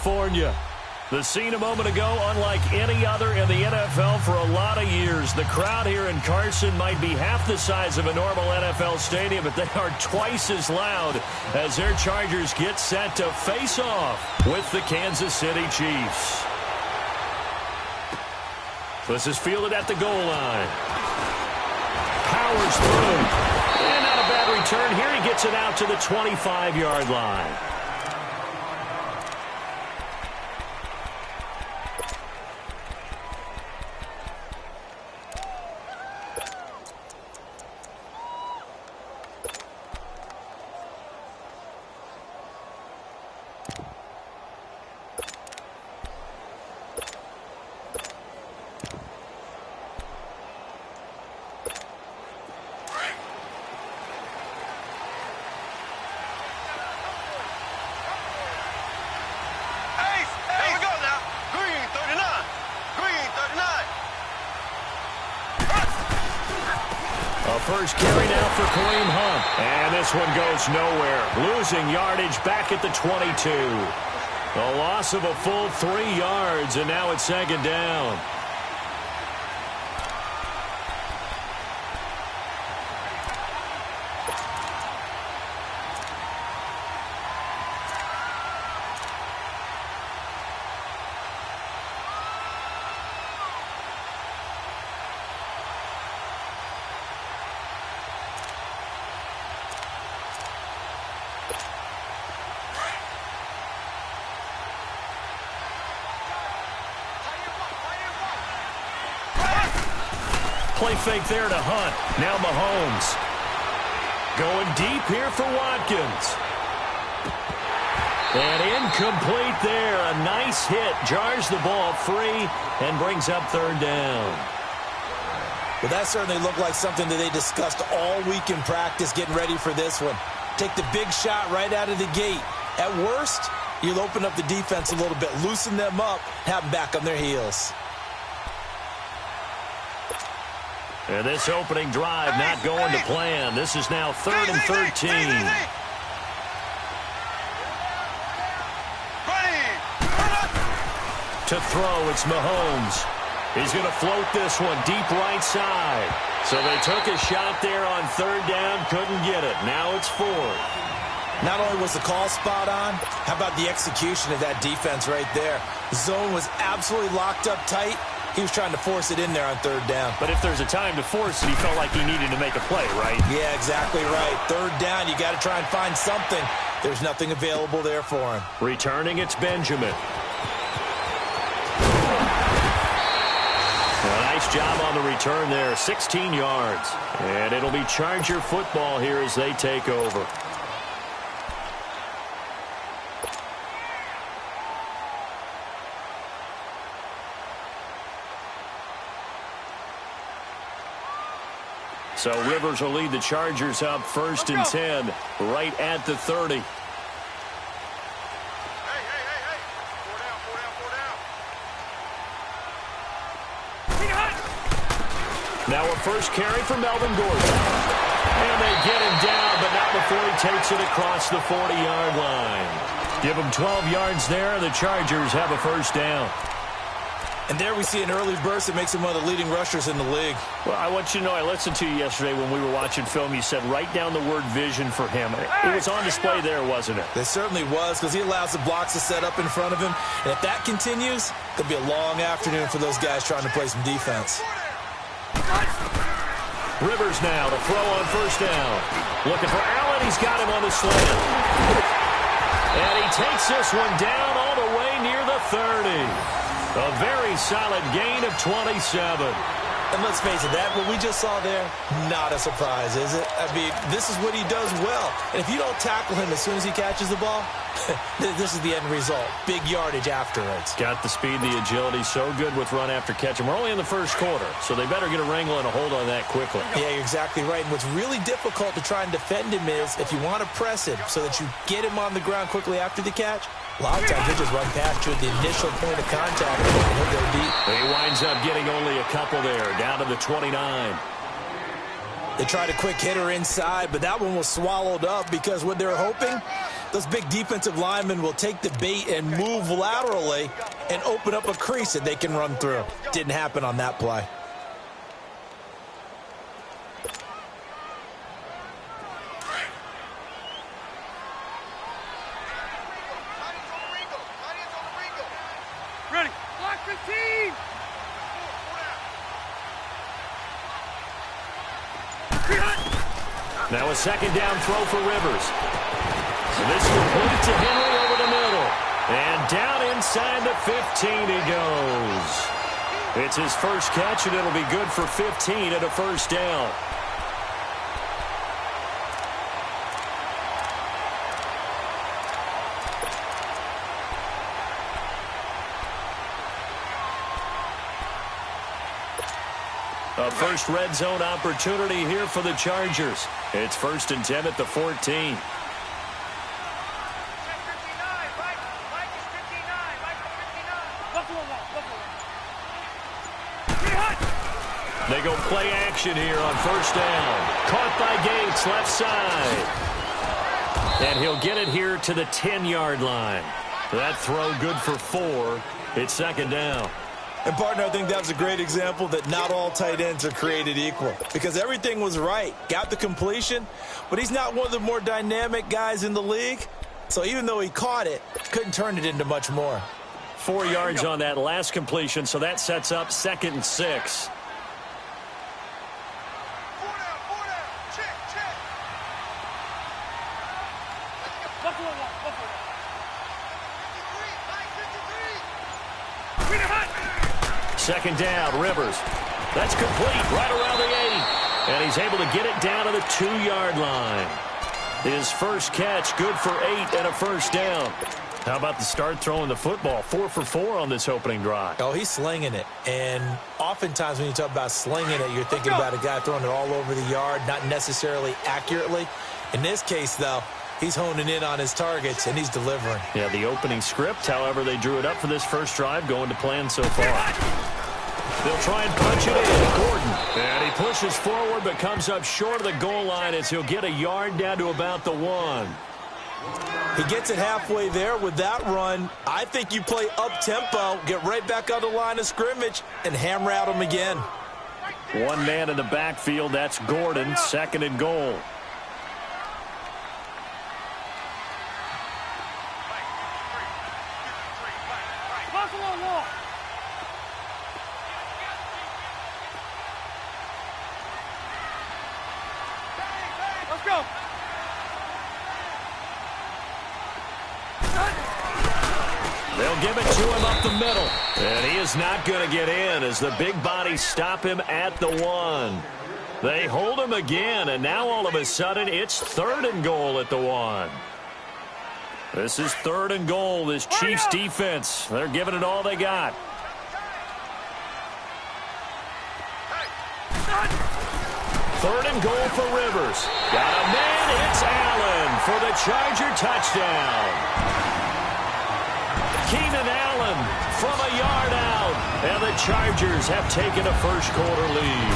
California. The scene a moment ago, unlike any other in the NFL for a lot of years. The crowd here in Carson might be half the size of a normal NFL stadium, but they are twice as loud as their Chargers get set to face off with the Kansas City Chiefs. This is fielded at the goal line. Powers through. And not a bad return here. He gets it out to the 25-yard line. First carry now for Kareem Hunt. And this one goes nowhere. Losing yardage back at the 22. A loss of a full 3 yards, and now it's second down. Play fake there to Hunt. Now Mahomes. Going deep here for Watkins. And incomplete there. A nice hit. Jars the ball free and brings up third down. Well, that certainly looked like something that they discussed all week in practice getting ready for this one. Take the big shot right out of the gate. At worst, you'll open up the defense a little bit, loosen them up, have them back on their heels. And this opening drive not going to plan. This is now 3rd and 13. To throw, it's Mahomes. He's going to float this one deep right side. So they took a shot there on 3rd down, couldn't get it. Now it's 4th. Not only was the call spot on, how about the execution of that defense right there? The zone was absolutely locked up tight. He was trying to force it in there on 3rd down. But if there's a time to force it, he felt like he needed to make a play, right? Yeah, exactly right. 3rd down, you got to try and find something. There's nothing available there for him. Returning, it's Benjamin. A nice job on the return there, 16 yards. And it'll be Charger football here as they take over. So Rivers will lead the Chargers up 1st and 10, right at the 30. Hey. 4 down. Now a first carry for Melvin Gordon. And they get him down, but not before he takes it across the 40-yard line. Give him 12 yards there. The Chargers have a first down. And there we see an early burst that makes him one of the leading rushers in the league. Well, I want you to know, I listened to you yesterday when we were watching film. You said write down the word vision for him. It was on display there, wasn't it? It certainly was, because he allows the blocks to set up in front of him. And if that continues, it could be a long afternoon for those guys trying to play some defense. Rivers now to throw on 1st down. Looking for Allen. He's got him on the slant. And he takes this one down all the way near the 30. A very solid gain of 27. And let's face it, that what we just saw there, not a surprise, is it? I mean, this is what he does well. And if you don't tackle him as soon as he catches the ball, this is the end result. Big yardage afterwards. Got the speed, the agility, so good with run after catch. And we're only in the 1st quarter, so they better get a wrangle and a hold on that quickly. Yeah, you're exactly right. And what's really difficult to try and defend him is if you want to press him so that you get him on the ground quickly after the catch, a lot of times they just run past you at the initial point of contact and he'll go deep. He winds up getting only a couple there, down to the 29. They tried a quick hitter inside, but that one was swallowed up because what they're hoping Those big defensive linemen will take the bait and move laterally and open up a crease that they can run through. Didn't happen on that play. Ready. Block 15. Now a second down throw for Rivers. And this complete to Henry over the middle. And down inside the 15 he goes. It's his first catch, and it'll be good for 15 and a first down. A first red zone opportunity here for the Chargers. It's 1st and 10 at the 14. They go play action here on first down. Caught by Gates, left side. And he'll get it here to the 10-yard line. That throw good for 4. It's second down. And, partner, I think that was a great example that not all tight ends are created equal, because everything was right. Got the completion, but he's not one of the more dynamic guys in the league. So even though he caught it, couldn't turn it into much more. 4 yards on that last completion, so that sets up 2nd and 6. Second down, Rivers. That's complete right around the 8. And he's able to get it down to the 2-yard line. His first catch, good for 8 and a first down. How about the start throwing the football? 4 for 4 on this opening drive. Oh, he's slinging it. And oftentimes when you talk about slinging it, you're thinking about a guy throwing it all over the yard, not necessarily accurately. In this case, though, he's honing in on his targets, and he's delivering. Yeah, the opening script, however, they drew it up for this first drive, going to plan so far. They'll try and punch it in. Gordon. And he pushes forward, but comes up short of the goal line as he'll get a yard down to about the 1. He gets it halfway there with that run. I think you play up-tempo, get right back on the line of scrimmage, and hammer out him again. One man in the backfield, that's Gordon, 2nd and goal. Let's go. They'll give it to him up the middle. And he is not going to get in as the big bodies stop him at the 1. They hold him again, and now all of a sudden it's 3rd and goal at the 1. This is 3rd and goal, this Chiefs defense. They're giving it all they got. Third and goal for Rivers. Got a man, it's Allen for the Charger touchdown. Keenan Allen from a yard out, and the Chargers have taken a first-quarter lead.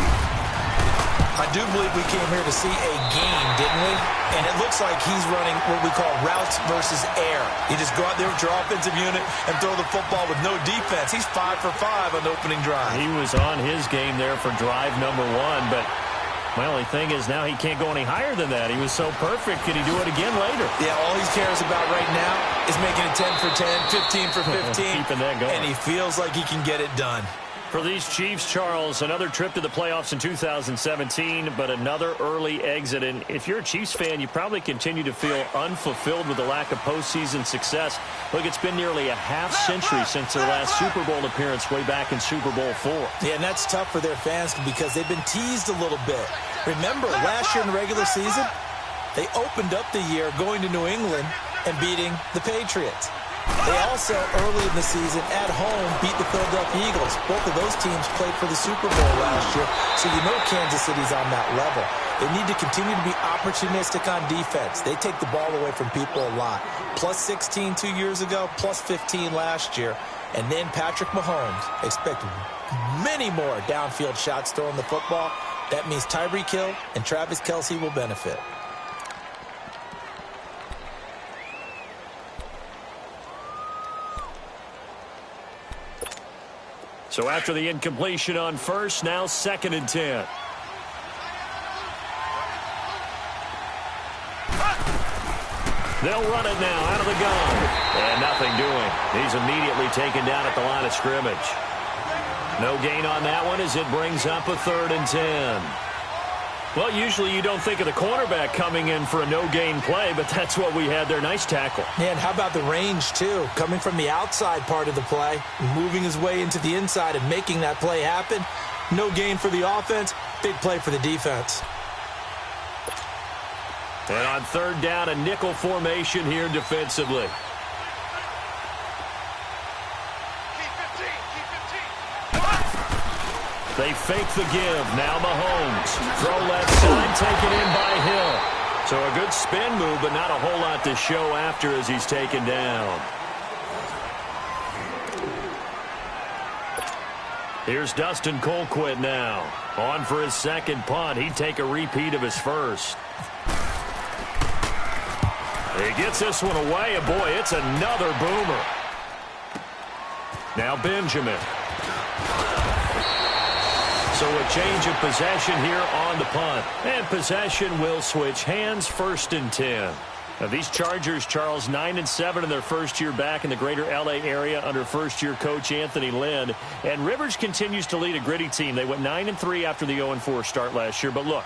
I do believe we came here to see a game, didn't we? And it looks like he's running what we call routes versus air. You just go out there with your offensive unit and throw the football with no defense. He's 5 for 5 on the opening drive. He was on his game there for drive number 1, but my only thing is now he can't go any higher than that. He was so perfect. Could he do it again later? Yeah, all he cares about right now is making it 10 for 10, 15 for 15. Keeping that going. And he feels like he can get it done. For these Chiefs, Charles, another trip to the playoffs in 2017, but another early exit. And if you're a Chiefs fan, you probably continue to feel unfulfilled with the lack of postseason success. Look, it's been nearly a half-century since their last Super Bowl appearance way back in Super Bowl IV. Yeah, and that's tough for their fans because they've been teased a little bit. Remember, last year in the regular season, they opened up the year going to New England and beating the Patriots. They also, early in the season, at home, beat the Philadelphia Eagles. Both of those teams played for the Super Bowl last year, so you know Kansas City's on that level. They need to continue to be opportunistic on defense. They take the ball away from people a lot. Plus 16 2 years ago, plus 15 last year. And then Patrick Mahomes. Expect many more downfield shots throwing the football. That means Tyreek Hill and Travis Kelce will benefit. So after the incompletion on first, now 2nd and 10. They'll run it now out of the gun. And nothing doing. He's immediately taken down at the line of scrimmage. No gain on that one as it brings up a 3rd and 10. Well, usually you don't think of the cornerback coming in for a no-gain play, but that's what we had there. Nice tackle. Man, how about the range, too? Coming from the outside part of the play, moving his way into the inside and making that play happen. No gain for the offense, big play for the defense. And on 3rd down, a nickel formation here defensively. They fake the give. Now Mahomes. Throw left side, taken in by Hill. So a good spin move, but not a whole lot to show after as he's taken down. Here's Dustin Colquitt now. On for his 2nd punt. He'd take a repeat of his first. He gets this one away, and boy, it's another boomer. Now Benjamin. So a change of possession here on the punt. And possession will switch hands, 1st and 10. Now these Chargers, Charles, 9-7 in their first year back in the greater L.A. area under first-year coach Anthony Lynn. And Rivers continues to lead a gritty team. They went 9-3 after the 0-4 start last year. But look,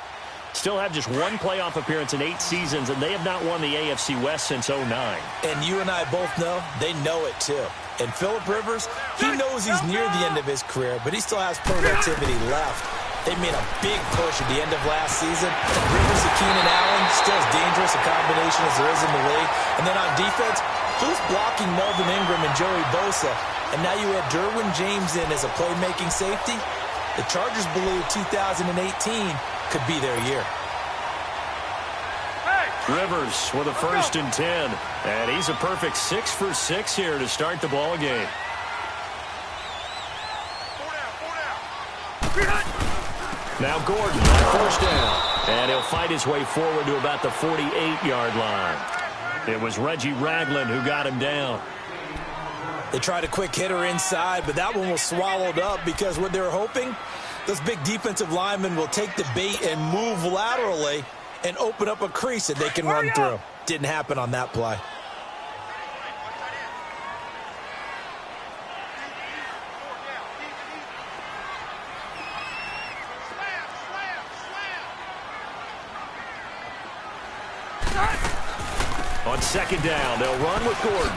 still have just 1 playoff appearance in 8 seasons, and they have not won the AFC West since 2009. And you and I both know they know it, too. And Phillip Rivers, he knows he's near the end of his career, but he still has productivity left. They made a big push at the end of last season. Rivers and Keenan Allen, still as dangerous a combination as there is in the league. And then on defense, who's blocking Melvin Ingram and Joey Bosa? And now you have Derwin James in as a playmaking safety. The Chargers believe 2018 could be their year. Rivers with a 1st and 10. And he's a perfect 6 for 6 here to start the ball game. Now Gordon on 1st down. And he'll fight his way forward to about the 48-yard line. It was Reggie Ragland who got him down. They tried a quick hitter inside, but that one was swallowed up because what they were hoping, those big defensive linemen will take the bait and move laterally and open up a crease that they can run through. Didn't happen on that play. On 2nd down, they'll run with Gordon.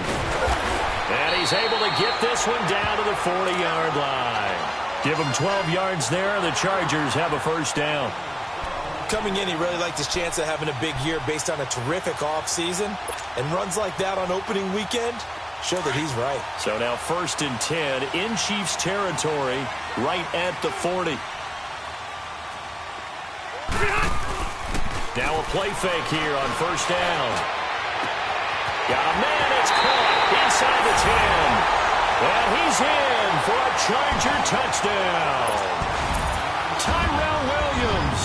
And he's able to get this one down to the 40-yard line. Give him 12 yards there, and the Chargers have a 1st down. Coming in, he really liked his chance of having a big year based on a terrific offseason. And runs like that on opening weekend show that he's right. So now 1st and 10 in Chiefs territory, right at the 40. Now a play fake here on 1st down. Got a man, it's caught inside the 10. And he's in for a Charger touchdown. Tyrell Williams,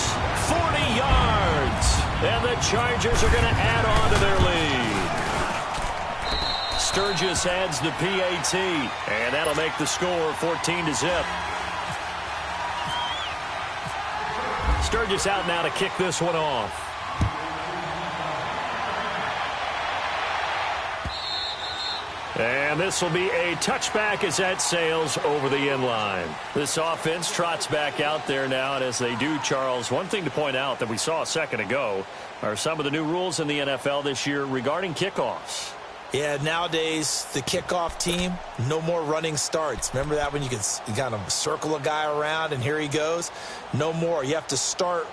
40 yards. And the Chargers are going to add on to their lead. Sturgis adds the PAT. And that'll make the score 14-0. Sturgis out now to kick this one off. And this will be a touchback as that sails over the end line. This offense trots back out there now, and as they do, Charles, one thing to point out that we saw a second ago are some of the new rules in the NFL this year regarding kickoffs. Yeah, nowadays, the kickoff team, no more running starts. Remember that when you could kind of circle a guy around and here he goes? No more. You have to start,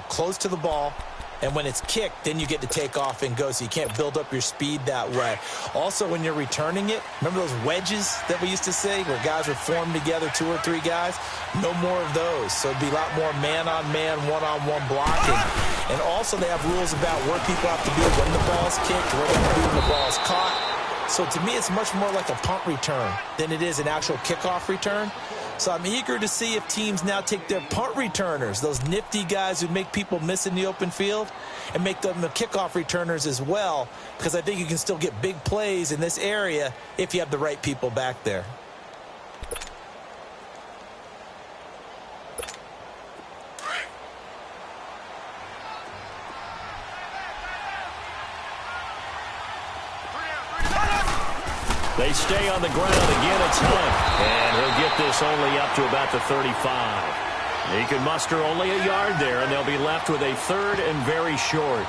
close to the ball. And when it's kicked, then you get to take off and go, so you can't build up your speed that way. Also, when you're returning it, remember those wedges that we used to say where guys would form together, 2 or 3 guys? No more of those. So it'd be a lot more man-on-man, one-on-one blocking. And also they have rules about where people have to be when the ball's kicked, where they have to be when the ball's caught. So to me, it's much more like a punt return than it is an actual kickoff return. So I'm eager to see if teams now take their punt returners, those nifty guys who make people miss in the open field, and make them the kickoff returners as well, because I think you can still get big plays in this area if you have the right people back there. They stay on the ground. Again, it's Hunt. And he'll get this only up to about the 35. He can muster only a yard there, and they'll be left with a third and very short.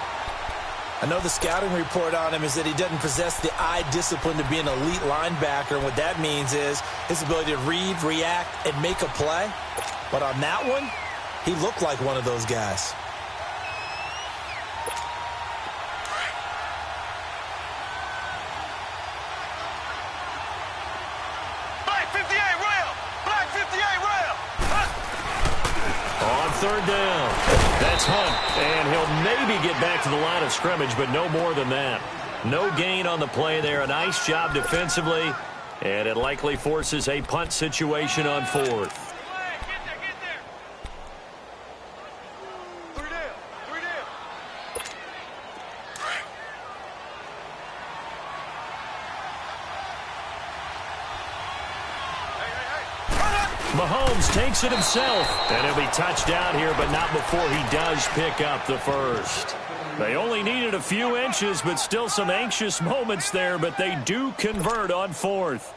I know the scouting report on him is that he doesn't possess the eye discipline to be an elite linebacker, and what that means is his ability to read, react, and make a play. But on that one, he looked like one of those guys. Third down. That's Hunt, and he'll maybe get back to the line of scrimmage, but no more than that. No gain on the play there. A nice job defensively, and it likely forces a punt situation on fourth. Mahomes takes it himself, and he'll be touched down here, but not before he does pick up the first. They only needed a few inches, but still some anxious moments there, but they do convert on fourth.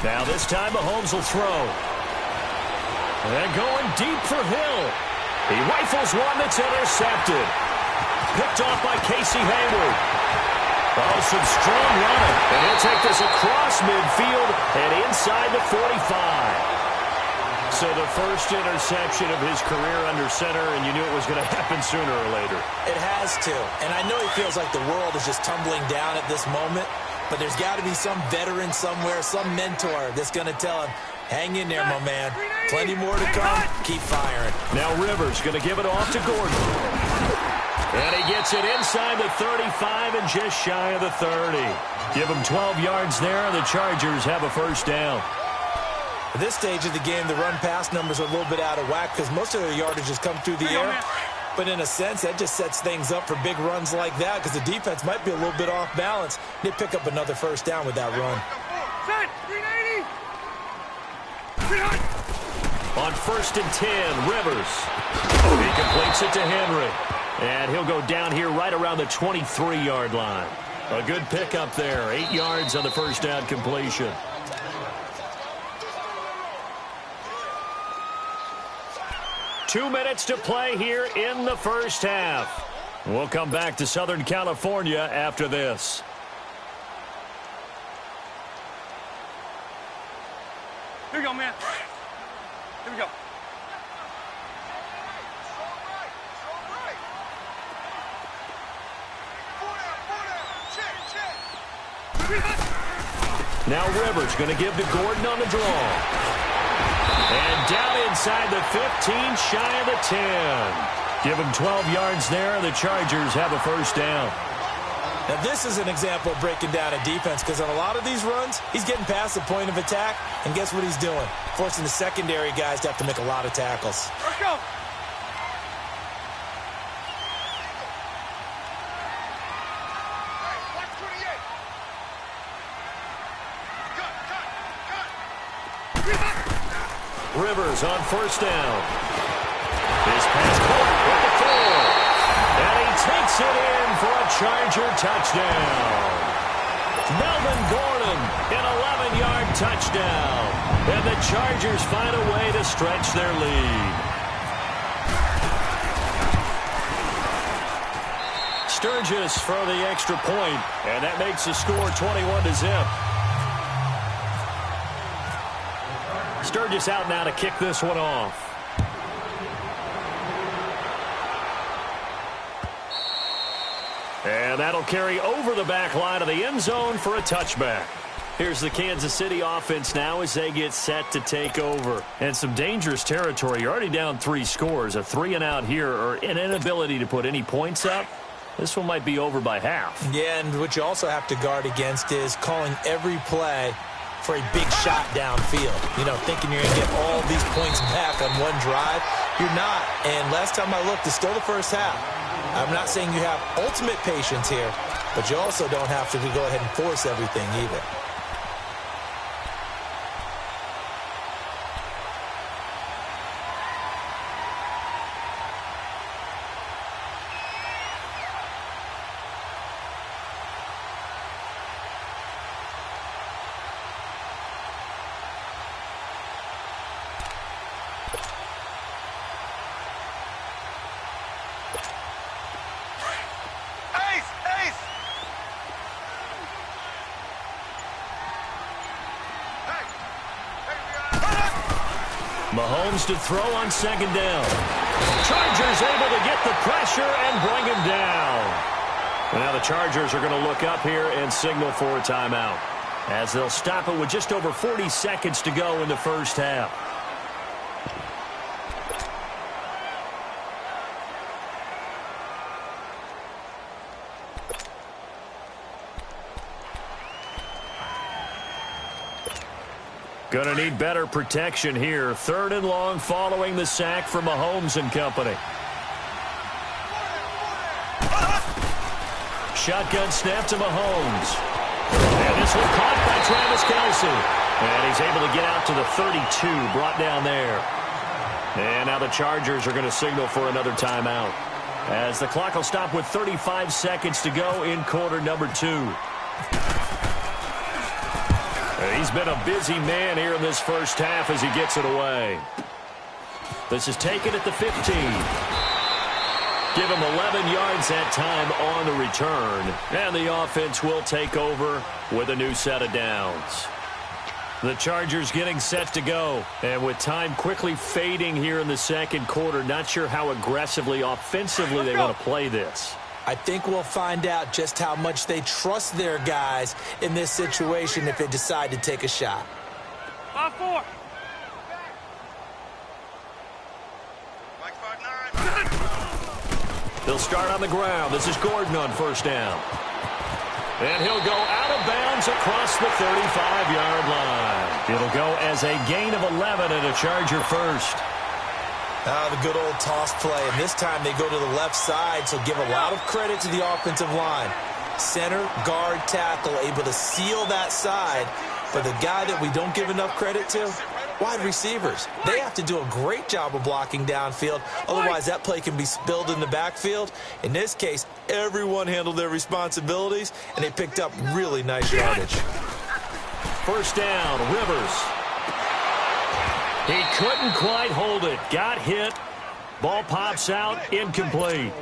Now this time Mahomes will throw. And going deep for Hill. He rifles one that's intercepted. Picked off by Casey Hayward. Oh, some strong running. And he'll take this across midfield and inside the 45. So the first interception of his career under center, and you knew it was going to happen sooner or later. It has to. And I know he feels like the world is just tumbling down at this moment. But there's got to be some veteran somewhere, some mentor that's going to tell him, hang in there, my man. Plenty more to come. Keep firing. Now Rivers going to give it off to Gordon. And he gets it inside the 35 and just shy of the 30. Give him 12 yards there, and the Chargers have a first down. At this stage of the game, the run-pass numbers are a little bit out of whack because most of their yardage has come through the air. But in a sense, that just sets things up for big runs like that because the defense might be a little bit off balance. They pick up another first down with that run. On 1st and 10, Rivers. He completes it to Henry. And he'll go down here right around the 23-yard line. A good pickup there. 8 yards on the first down completion. Two minutes to play here in the first half. We'll come back to Southern California after this. Here we go, man. Here we go. Now Rivers going to give to Gordon on the draw. And down inside the 15, shy of the 10. Give him 12 yards there. The Chargers have a first down. Now, this is an example of breaking down a defense because on a lot of these runs, he's getting past the point of attack, and guess what he's doing? Forcing the secondary guys to have to make a lot of tackles. Let's go. Rivers on first down. His pass caught at the 4. And he takes it in for a Charger touchdown. Melvin Gordon, an 11-yard touchdown. And the Chargers find a way to stretch their lead. Sturgis for the extra point, and that makes the score 21-0. Sturgis out now to kick this one off. And that'll carry over the back line of the end zone for a touchback. Here's the Kansas City offense now as they get set to take over. And some dangerous territory. You're already down 3 scores. A 3-and-out here or an inability to put any points up. This one might be over by half. Yeah, and what you also have to guard against is calling every play for a big shot downfield. You know, thinking you're going to get all these points back on one drive. You're not. And last time I looked, it's still the first half. I'm not saying you have ultimate patience here, but you also don't have to go ahead and force everything either. Mahomes to throw on second down. Chargers able to get the pressure and bring him down. And now the Chargers are going to look up here and signal for a timeout, as they'll stop it with just over 40 seconds to go in the first half. Going to need better protection here. 3rd and long following the sack from Mahomes and company. Shotgun snap to Mahomes. And this one caught by Travis Kelce. And he's able to get out to the 32, brought down there. And now the Chargers are going to signal for another timeout, as the clock will stop with 35 seconds to go in quarter number 2. He's been a busy man here in this first half as he gets it away. This is taken at the 15. Give him 11 yards that time on the return. And the offense will take over with a new set of downs. The Chargers getting set to go. And with time quickly fading here in the second quarter, not sure how aggressively, offensively they want to play this. I think we'll find out just how much they trust their guys in this situation if they decide to take a shot. 5-4. They'll start on the ground. This is Gordon on first down. And he'll go out of bounds across the 35-yard line. It'll go as a gain of 11 and a Charger first. The good old toss play, and this time they go to the left side, so give a lot of credit to the offensive line. Center, guard, tackle, able to seal that side. But the guy that we don't give enough credit to, wide receivers. They have to do a great job of blocking downfield, otherwise that play can be spilled in the backfield. In this case, everyone handled their responsibilities, and they picked up really nice yardage. First down, Rivers. He couldn't quite hold it. Got hit. Ball pops out. Incomplete.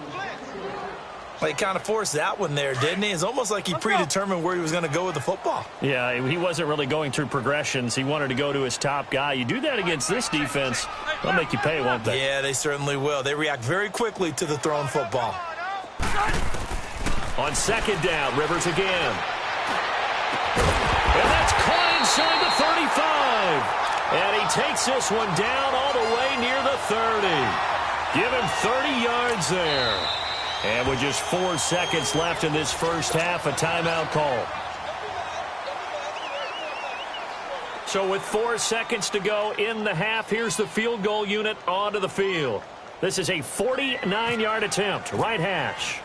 Well, he kind of forced that one there, didn't he? It's almost like he predetermined where he was going to go with the football. Yeah, he wasn't really going through progressions. He wanted to go to his top guy. You do that against this defense, they'll make you pay, won't they? Yeah, they certainly will. They react very quickly to the thrown football. On second down, Rivers again. And that's caught inside the 35. And he takes this one down all the way near the 30. Give him 30 yards there. And with just 4 seconds left in this first half, a timeout call. So with 4 seconds to go in the half, here's the field goal unit onto the field. This is a 49-yard attempt, right hash.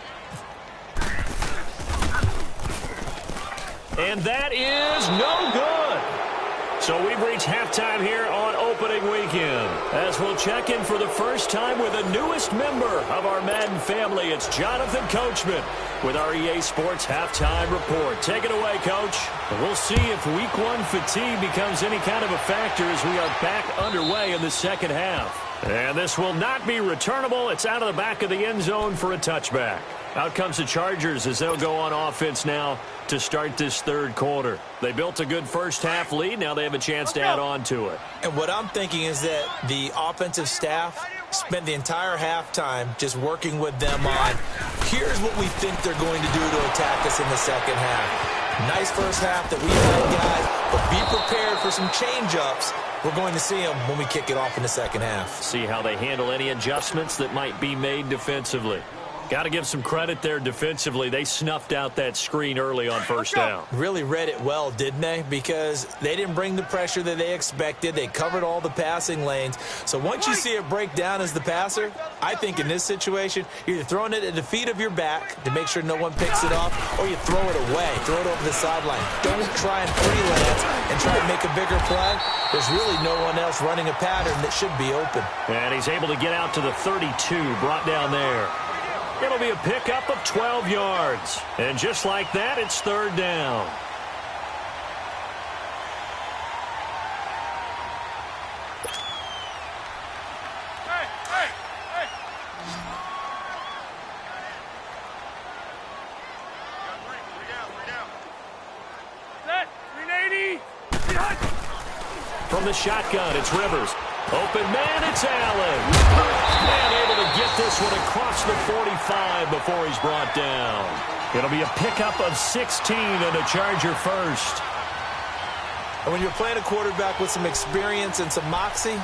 And that is no good. So we've reached halftime here on opening weekend, as we'll check in for the first time with the newest member of our Madden family. It's Jonathan Coachman with our EA Sports Halftime Report. Take it away, Coach. We'll see if Week 1 fatigue becomes any kind of a factor as we are back underway in the second half. And this will not be returnable. It's out of the back of the end zone for a touchback. Out comes the Chargers as they'll go on offense now to start this third quarter. They built a good first half lead. Now they have a chance to add on to it. And what I'm thinking is that the offensive staff spent the entire halftime just working with them on, here's what we think they're going to do to attack us in the second half. Nice first half that we had, guys, but be prepared for some change-ups. We're going to see them when we kick it off in the second half. See how they handle any adjustments that might be made defensively. Got to give some credit there defensively. They snuffed out that screen early on first down. Really read it well, didn't they? Because they didn't bring the pressure that they expected. They covered all the passing lanes. So once you see it break down as the passer, I think in this situation, you're either throwing it at the feet of your back to make sure no one picks it off, or you throw it away, throw it over the sideline. Don't try and freelance and try and make a bigger play. There's really no one else running a pattern that should be open. And he's able to get out to the 32, brought down there. It'll be a pickup of 12 yards. And just like that, it's third down. Hey! Set, 380. From the shotgun, it's Rivers. Open man, it's Allen. And able to get this one across the 45 before he's brought down. It'll be a pickup of 16 and a Charger first. And when you're playing a quarterback with some experience and some moxie,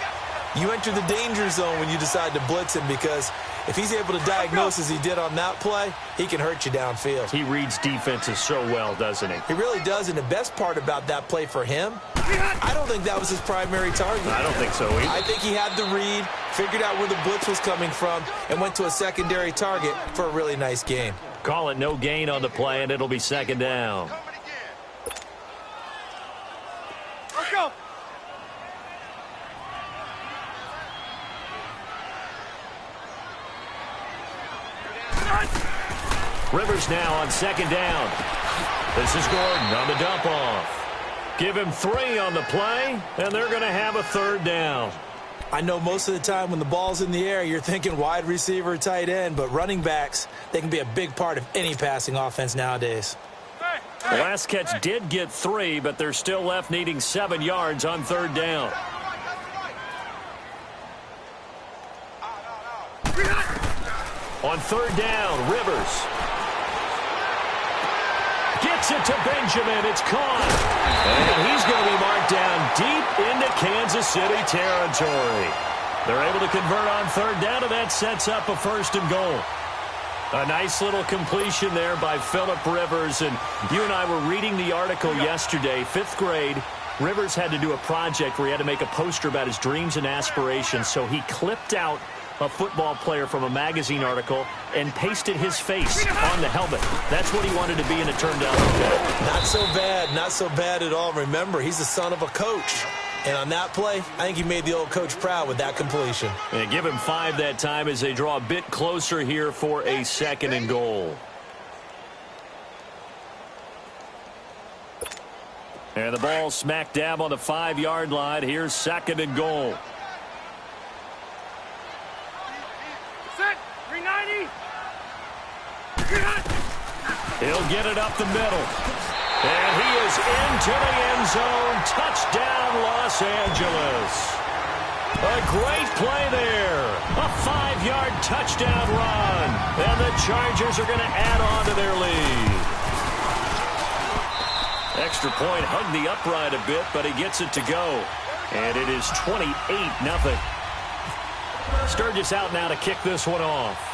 you enter the danger zone when you decide to blitz him, because if he's able to diagnose as he did on that play, he can hurt you downfield. He reads defenses so well, doesn't he? He really does, and the best part about that play for him, I don't think that was his primary target. I don't think so either. I think he had the read, figured out where the blitz was coming from, and went to a secondary target for a really nice gain. Call it no gain on the play, and it'll be second down. Let's go. Rivers now on second down. This is Gordon on the dump off. Give him 3 on the play, and they're going to have a third down. I know most of the time when the ball's in the air, you're thinking wide receiver, tight end, but running backs, they can be a big part of any passing offense nowadays. The last catch did get 3, but they're still left needing 7 yards on third down. On third down, Rivers gets it to Benjamin. It's caught. And he's going to be marked down deep into Kansas City territory. They're able to convert on third down, and that sets up a first and goal. A nice little completion there by Phillip Rivers. And you and I were reading the article yesterday, 5th grade. Rivers had to do a project where he had to make a poster about his dreams and aspirations. So he clipped out a football player from a magazine article and pasted his face on the helmet. That's what he wanted to be, and it turned out okay. Not so bad. Not so bad at all. Remember, he's the son of a coach. And on that play, I think he made the old coach proud with that completion. And give him 5 that time as they draw a bit closer here for a second and goal. And the ball smack dab on the 5-yard line. Here's second and goal. Set, 390. He'll get it up the middle. And he is into the end zone. Touchdown, Los Angeles. A great play there. A 5-yard touchdown run. And the Chargers are going to add on to their lead. Extra point hugged the upright a bit, but he gets it to go. And it is 28-0. Sturgis out now to kick this one off.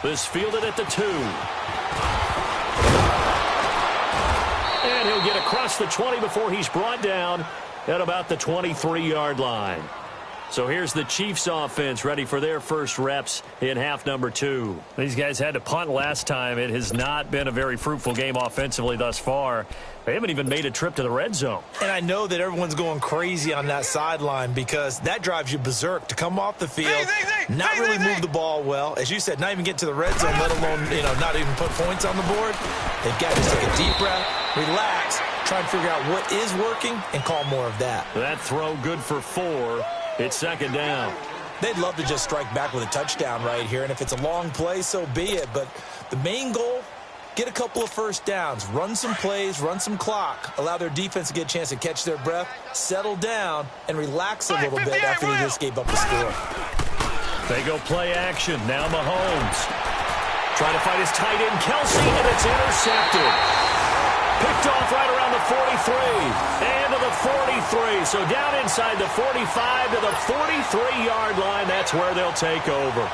This fielded at the 2. And he'll get across the 20 before he's brought down at about the 23-yard line. So here's the Chiefs offense ready for their first reps in half number 2. These guys had to punt last time. It has not been a very fruitful game offensively thus far. They haven't even made a trip to the red zone. And I know that everyone's going crazy on that sideline because that drives you berserk to come off the field, not really move the ball well. As you said, not even get to the red zone, let alone, not even put points on the board. They've got to just take a deep breath, relax, try and figure out what is working and call more of that. That throw good for 4. It's second down. They'd love to just strike back with a touchdown right here, and if it's a long play, so be it. But the main goal, get a couple of first downs, run some plays, run some clock, allow their defense to get a chance to catch their breath, settle down, and relax a little bit after they just gave up the score. They go play action. Now Mahomes trying to fight his tight end, Kelsey, and it's intercepted. Picked off right around the 43 and to the 43. So down inside the 45 to the 43-yard line. That's where they'll take over.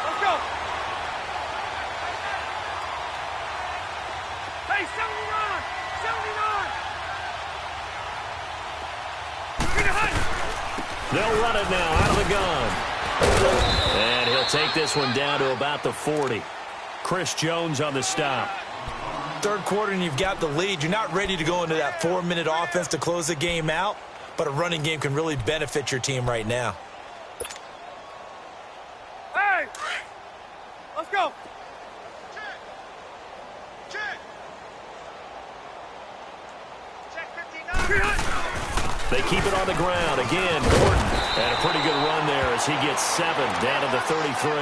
Let's go. Hey, 79. They'll run it now out of the gun. And he'll take this one down to about the 40. Chris Jones on the stop. Third quarter and you've got the lead. You're not ready to go into that 4-minute offense to close the game out, but a running game can really benefit your team right now. Hey, let's go. Check 59. They keep it on the ground. Again, Gordon. And a pretty good run there as he gets 7 down to the 33.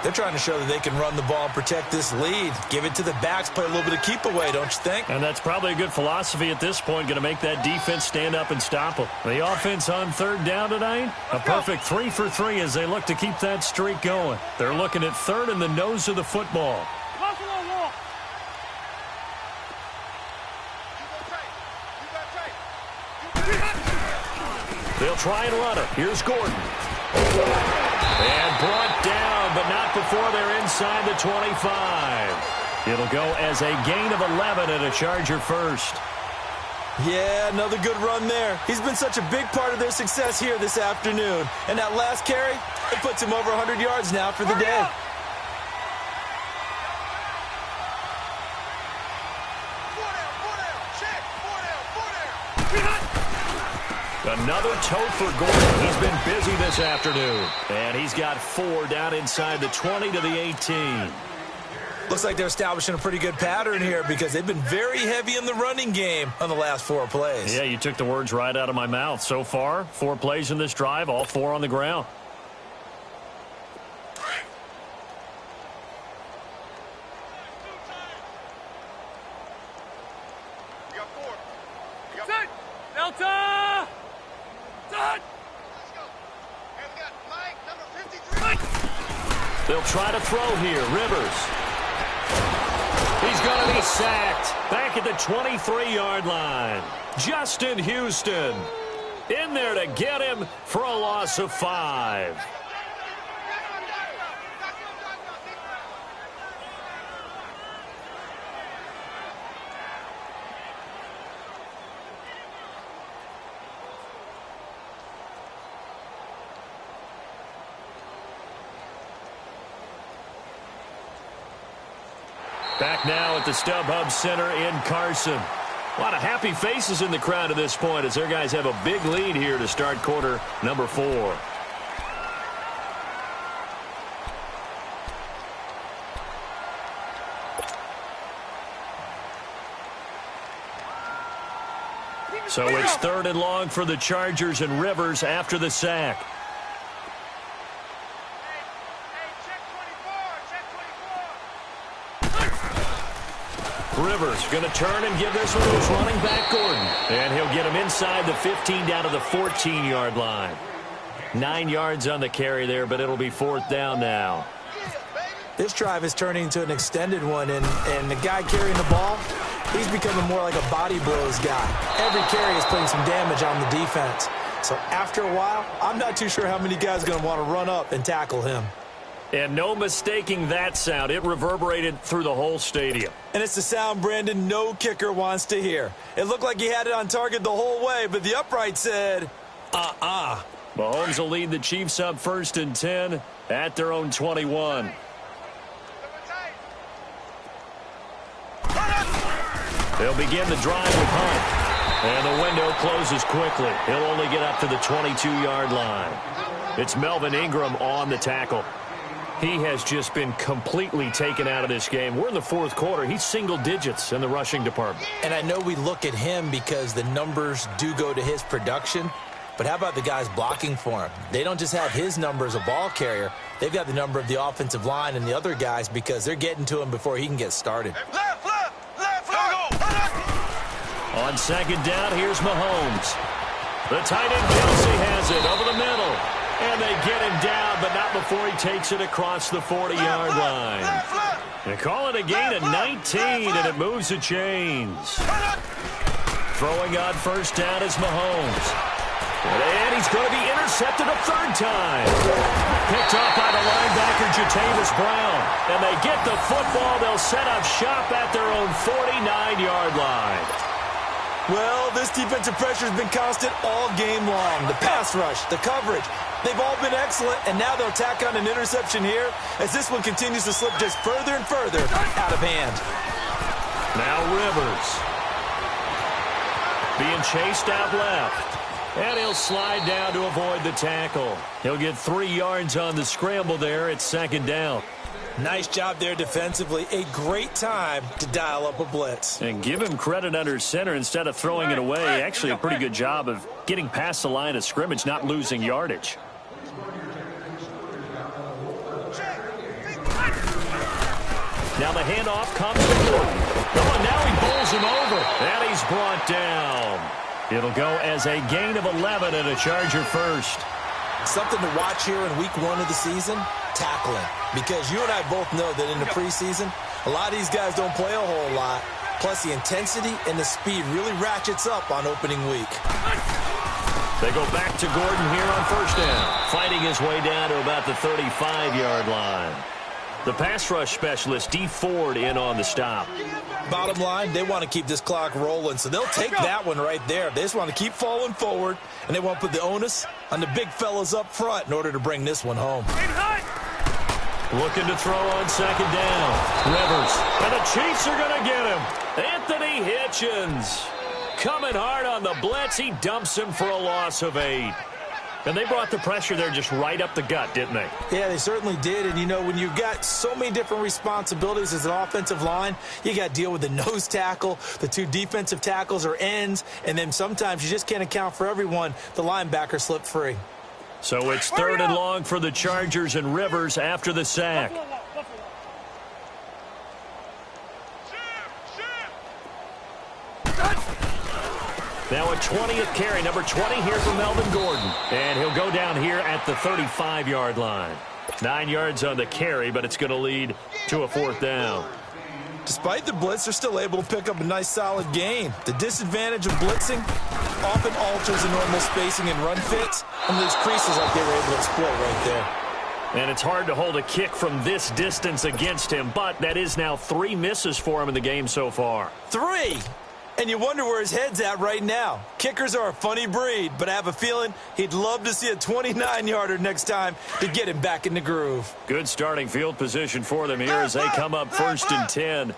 They're trying to show that they can run the ball and protect this lead. Give it to the backs, play a little bit of keep away, don't you think? And that's probably a good philosophy at this point, going to make that defense stand up and stop them. The offense on third down tonight, a perfect 3 for 3 as they look to keep that streak going. They're looking at third in the nose of the football. They'll try and run it. Here's Gordon. And brought down, but not before they're inside the 25. It'll go as a gain of 11 and a Charger first. Yeah, another good run there. He's been such a big part of their success here this afternoon. And that last carry, it puts him over 100 yards now for the day. Another toe for Gordon. He's been busy this afternoon. And he's got 4 down inside the 20 to the 18. Looks like they're establishing a pretty good pattern here because they've been very heavy in the running game on the last 4 plays. Yeah, you took the words right out of my mouth. So far, 4 plays in this drive, all 4 on the ground. Delta! They'll try to throw here. Rivers. He's going to be sacked. Back at the 23-yard line. Justin Houston in there to get him for a loss of 5. Back now at the StubHub Center in Carson. A lot of happy faces in the crowd at this point as their guys have a big lead here to start quarter number 4. So it's 3rd and long for the Chargers and Rivers after the sack. Rivers going to turn and give this one to his running back, Gordon. And he'll get him inside the 15 down to the 14-yard line. 9 yards on the carry there, but it'll be 4th down now. This drive is turning into an extended one, and the guy carrying the ball, he's becoming more like a body blows guy. Every carry is putting some damage on the defense. So after a while, I'm not too sure how many guys are going to want to run up and tackle him. And no mistaking that sound. It reverberated through the whole stadium. And it's the sound, Brandon, no kicker wants to hear. It looked like he had it on target the whole way, but the upright said, Mahomes will lead the Chiefs up 1st and 10 at their own 21. They'll begin the drive with Hunt. And the window closes quickly. He'll only get up to the 22-yard line. It's Melvin Ingram on the tackle. He has just been completely taken out of this game. We're in the 4th quarter. He's single digits in the rushing department. And I know we look at him because the numbers do go to his production. But how about the guys blocking for him? They don't just have his number as a ball carrier. They've got the number of the offensive line and the other guys because they're getting to him before he can get started. Left, On 2nd down, here's Mahomes. The tight end Kelsey has it over the middle. And they get him down, but not before he takes it across the 40-yard line. They call it a gain of 19, and it moves the chains. Throwing on first down is Mahomes. And he's going to be intercepted a third time. Picked off by the linebacker, Jatavis Brown. And they get the football. They'll set up shop at their own 49-yard line. Well, this defensive pressure has been constant all game long. The pass rush, the coverage, they've all been excellent, and now they'll tack on an interception here as this one continues to slip just further and further out of hand. Now Rivers. Being chased out left. And he'll slide down to avoid the tackle. He'll get 3 yards on the scramble there. It's second down. Nice job there defensively. A great time to dial up a blitz. And give him credit under center instead of throwing it away. Actually a pretty good job of getting past the line of scrimmage, not losing yardage. Now the handoff comes to Gordon. Oh, and now he bowls him over. And he's brought down. It'll go as a gain of 11 and a Charger first. Something to watch here in week 1 of the season, tackling. Because you and I both know that in the preseason, a lot of these guys don't play a whole lot. Plus the intensity and the speed really ratchets up on opening week. They go back to Gordon here on first down. Fighting his way down to about the 35-yard line. The pass rush specialist, D. Ford, in on the stop. Bottom line, they want to keep this clock rolling, so they'll take that one right there. They just want to keep falling forward, and they want to put the onus on the big fellas up front in order to bring this one home. Looking to throw on second down. Rivers, and the Chiefs are going to get him. Anthony Hitchens coming hard on the blitz. He dumps him for a loss of 8. And they brought the pressure there just right up the gut, didn't they? Yeah, they certainly did. And, you know, when you've got so many different responsibilities as an offensive line, you got to deal with the nose tackle, the 2 defensive tackles or ends, and then sometimes you just can't account for everyone. The linebacker slipped free. So it's 3rd and long for the Chargers and Rivers after the sack. Now a 20th carry, number 20 here for Melvin Gordon. And he'll go down here at the 35-yard line. 9 yards on the carry, but it's going to lead to a 4th down. Despite the blitz, they're still able to pick up a nice, solid gain. The disadvantage of blitzing often alters the normal spacing and run fits, and those creases like they were able to exploit right there. And it's hard to hold a kick from this distance against him, but that is now 3 misses for him in the game so far. 3! And you wonder where his head's at right now. Kickers are a funny breed, but I have a feeling he'd love to see a 29-yarder next time to get him back in the groove. Good starting field position for them here as they come up 1st and 10. Here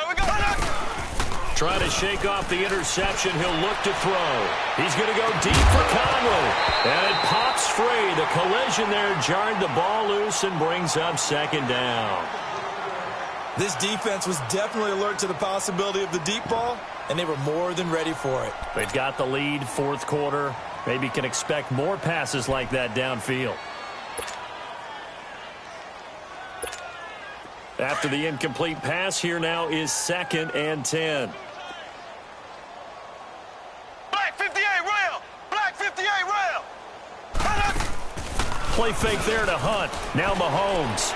we go. Trying to shake off the interception. He'll look to throw. He's going to go deep for Conley. And it pops free. The collision there jarred the ball loose and brings up 2nd down. This defense was definitely alert to the possibility of the deep ball, and they were more than ready for it. They've got the lead, 4th quarter. Maybe can expect more passes like that downfield. After the incomplete pass, here now is 2nd and 10. Black 58 rail. Black 58 rail. Play fake there to Hunt. Now Mahomes.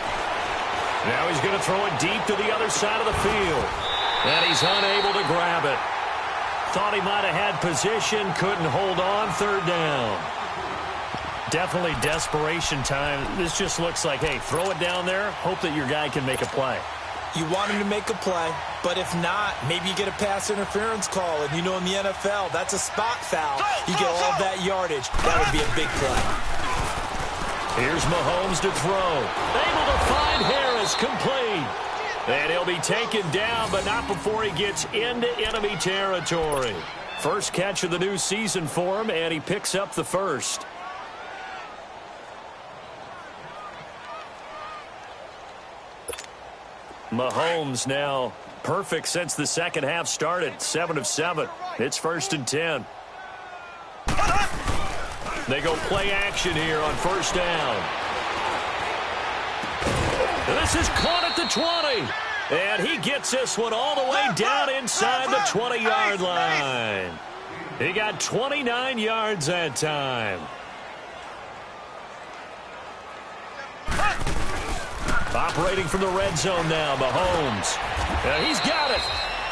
Now he's going to throw it deep to the other side of the field. And he's unable to grab it. Thought he might have had position, couldn't hold on, 3rd down. Definitely desperation time. This just looks like, hey, throw it down there, hope that your guy can make a play. You want him to make a play, but if not, maybe you get a pass interference call. And you know in the NFL, that's a spot foul. You get all that yardage. That would be a big play. Here's Mahomes to throw. Able to find Harris, complete. And he'll be taken down, but not before he gets into enemy territory. First catch of the new season for him, and he picks up the 1st. Mahomes now perfect since the second half started. 7 of 7. It's 1st and 10. They go play action here on 1st down. This is caught at the 20. And he gets this one all the way down inside the 20-yard line. He got 29 yards that time. Operating from the red zone now, Mahomes. He's got it.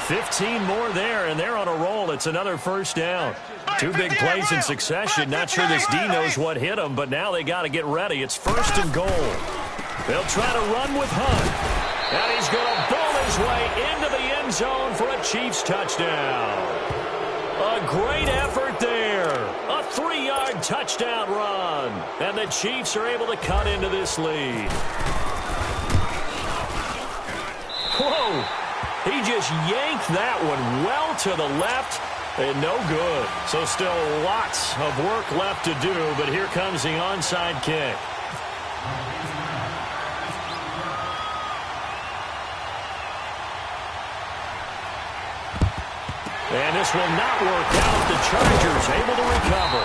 15 more there, and they're on a roll. It's another first down. Two big plays in succession. Not sure this D knows what hit him, but now they got to get ready. It's first and goal. They'll try to run with Hunt. And he's going to bowl his way into the end zone for a Chiefs touchdown. A great effort there. A 3-yard touchdown run. And the Chiefs are able to cut into this lead. Whoa. He just yanked that one well to the left and no good. So still lots of work left to do, but here comes the onside kick. And this will not work out. The Chargers able to recover.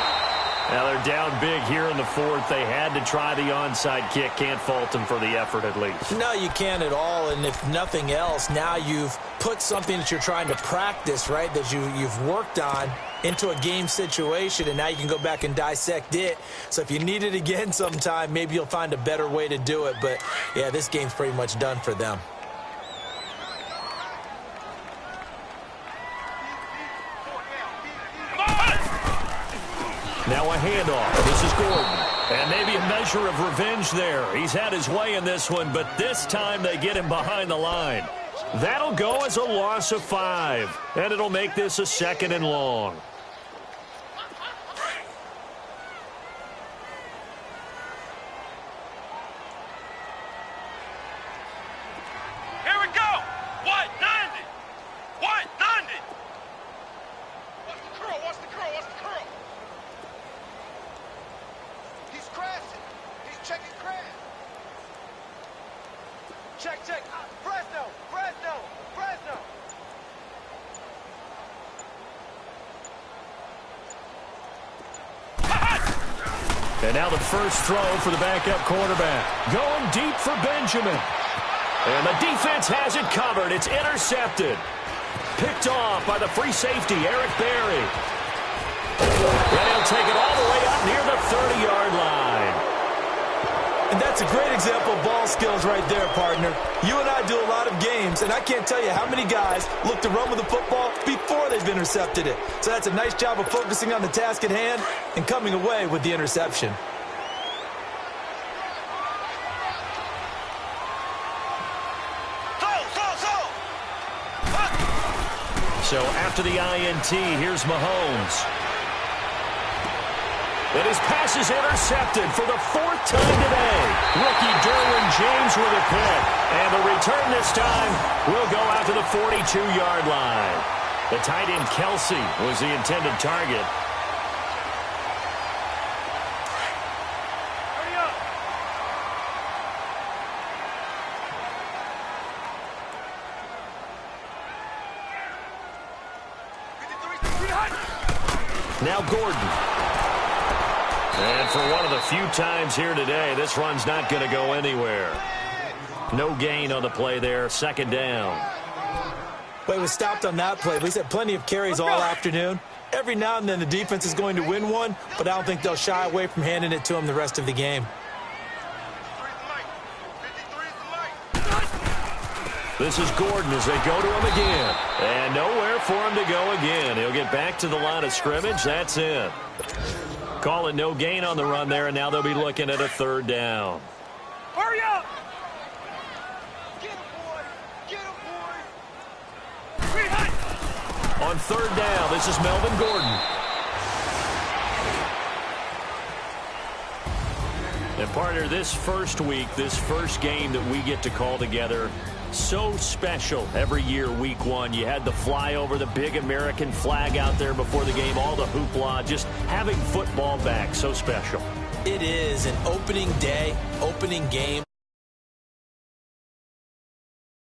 Now they're down big here in the fourth. They had to try the onside kick. Can't fault them for the effort at least. No, you can't at all. And if nothing else, now you've put something that you're trying to practice, right, that you've worked on into a game situation, and now you can go back and dissect it. So if you need it again sometime, maybe you'll find a better way to do it. But, yeah, this game's pretty much done for them. Now a handoff. This is Gordon. And maybe a measure of revenge there. He's had his way in this one, but this time they get him behind the line. That'll go as a loss of 5. And it'll make this a 2nd and long. Here we go. What? 90. What? 90. Watch the curl. Watch the curl. Watch the curl. He's crashing. He's checking crash. Check. Fresno. And now the first throw for the backup quarterback. Going deep for Benjamin. And the defense has it covered. It's intercepted. Picked off by the free safety, Eric Berry. And he'll take it all the way up near the 30-yard line. And that's a great example of ball skills right there, partner. You and I do a lot of games, and I can't tell you how many guys look to run with the football before they've intercepted it. So that's a nice job of focusing on the task at hand and coming away with the interception. So after the INT, here's Mahomes. And his pass is intercepted for the 4th time today. Rookie Derwin James with a pick. And the return this time will go out to the 42-yard line. The tight end Kelsey was the intended target. Now Gordon. And for one of the few times here today, this run's not going to go anywhere. No gain on the play there. 2nd down. Well, he was stopped on that play, but he's had plenty of carries all afternoon. Every now and then the defense is going to win one, but I don't think they'll shy away from handing it to him the rest of the game. This is Gordon as they go to him again. And nowhere for him to go again. He'll get back to the line of scrimmage. That's it. Call it no gain on the run there, and now they'll be looking at a 3rd down. Hurry up! On 3rd down, this is Melvin Gordon. And partner, this first week, this first game that we get to call together, so special every year, week 1. You had the flyover, the big American flag out there before the game, all the hoopla, just having football back, so special. It is an opening day, opening game.